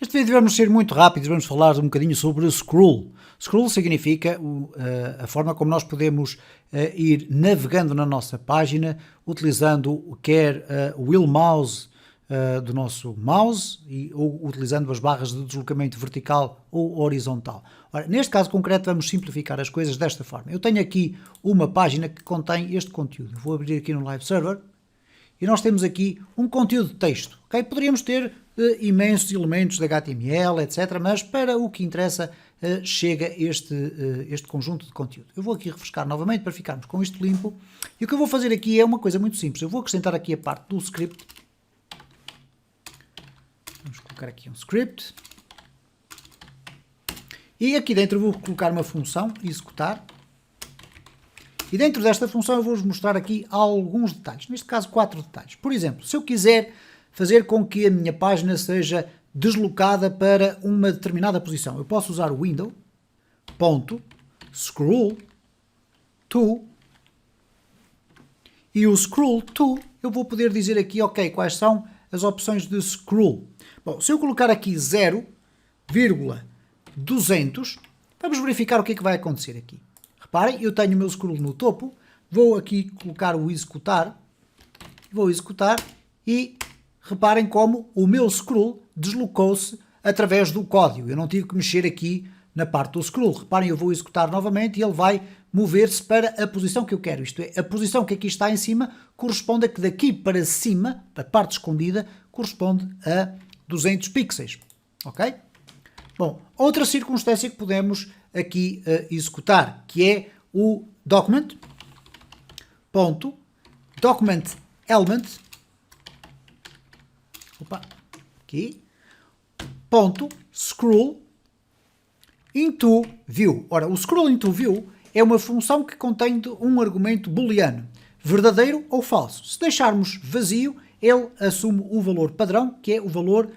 Neste vídeo vamos ser muito rápidos, vamos falar um bocadinho sobre scroll. Scroll significa a forma como nós podemos ir navegando na nossa página, utilizando quer o wheel mouse do nosso mouse ou utilizando as barras de deslocamento vertical ou horizontal. Ora, neste caso concreto vamos simplificar as coisas desta forma. Eu tenho aqui uma página que contém este conteúdo. Vou abrir aqui no Live Server e nós temos aqui um conteúdo de texto. Okay? Poderíamos ter imensos elementos de HTML, etc. Mas para o que interessa chega este conjunto de conteúdo. Eu vou aqui refrescar novamente para ficarmos com isto limpo. E o que eu vou fazer aqui é uma coisa muito simples. Eu vou acrescentar aqui a parte do script. Vamos colocar aqui um script. E aqui dentro eu vou colocar uma função, executar. E dentro desta função eu vou-vos mostrar aqui alguns detalhes. Neste caso 4 detalhes. Por exemplo, se eu quiser fazer com que a minha página seja deslocada para uma determinada posição, eu posso usar o window, .scroll to, e o scroll to, eu vou poder dizer aqui, ok, quais são as opções de scroll. Bom, se eu colocar aqui 0,200, vamos verificar o que é que vai acontecer aqui. Reparem, eu tenho o meu scroll no topo, vou aqui colocar o executar, vou executar e reparem como o meu scroll deslocou-se através do código. Eu não tive que mexer aqui na parte do scroll. Reparem, eu vou executar novamente e ele vai mover-se para a posição que eu quero. Isto é, a posição que aqui está em cima corresponde a que daqui para cima, a parte escondida, corresponde a 200 pixels. Ok? Bom, outra circunstância que podemos aqui executar, que é o document element, scroll into view. Ora, o scroll into view é uma função que contém um argumento booleano, verdadeiro ou falso. Se deixarmos vazio, ele assume o valor padrão, que é o valor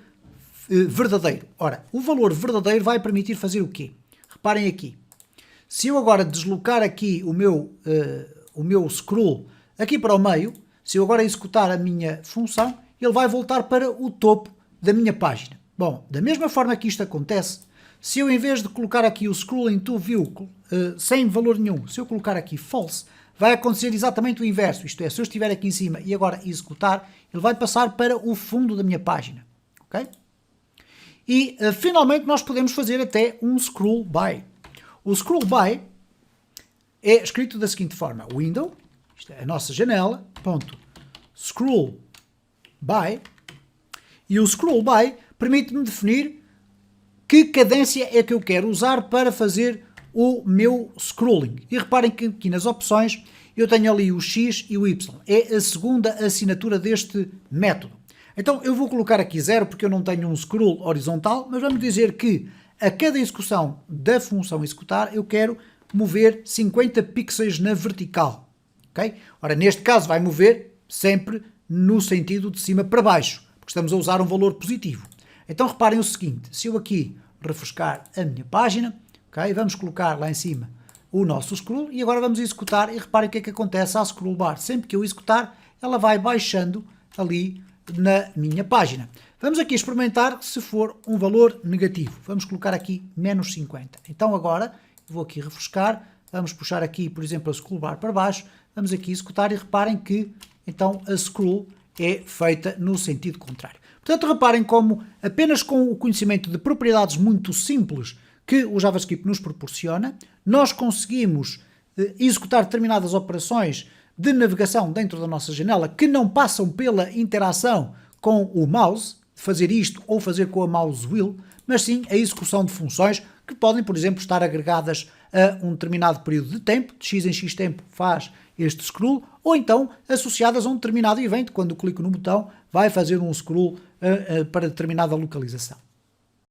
verdadeiro. Ora, o valor verdadeiro vai permitir fazer o quê? Reparem aqui. Se eu agora deslocar aqui o meu scroll aqui para o meio, se eu agora executar a minha função, ele vai voltar para o topo da minha página. Bom, da mesma forma que isto acontece, se eu em vez de colocar aqui o scroll into view sem valor nenhum, se eu colocar aqui false, vai acontecer exatamente o inverso. Isto é, se eu estiver aqui em cima e agora executar, ele vai passar para o fundo da minha página. Ok? E finalmente nós podemos fazer até um scroll by. O scroll by é escrito da seguinte forma: window, isto é a nossa janela, scroll by, e o scroll by permite-me definir que cadência é que eu quero usar para fazer o meu scrolling. E reparem que aqui nas opções eu tenho ali o X e o Y. É a segunda assinatura deste método. Então eu vou colocar aqui 0 porque eu não tenho um scroll horizontal, mas vamos dizer que a cada execução da função executar eu quero mover 50 pixels na vertical. Okay? Ora, neste caso vai mover sempre no sentido de cima para baixo, porque estamos a usar um valor positivo. Então reparem o seguinte, se eu aqui refrescar a minha página, okay, vamos colocar lá em cima o nosso scroll e agora vamos executar e reparem o que é que acontece à scroll bar. Sempre que eu executar, ela vai baixando ali na minha página. Vamos aqui experimentar se for um valor negativo. Vamos colocar aqui menos 50. Então agora vou aqui refrescar, vamos puxar aqui, por exemplo, a scroll bar para baixo, vamos aqui executar e reparem que então a scroll é feita no sentido contrário. Portanto, reparem como apenas com o conhecimento de propriedades muito simples que o JavaScript nos proporciona, nós conseguimos executar determinadas operações de navegação dentro da nossa janela que não passam pela interação com o mouse, fazer isto ou fazer com a mouse wheel, mas sim a execução de funções que podem, por exemplo, estar agregadas a um determinado período de tempo, de x em x tempo faz este scroll, ou então associadas a um determinado evento, quando eu clico no botão vai fazer um scroll para determinada localização.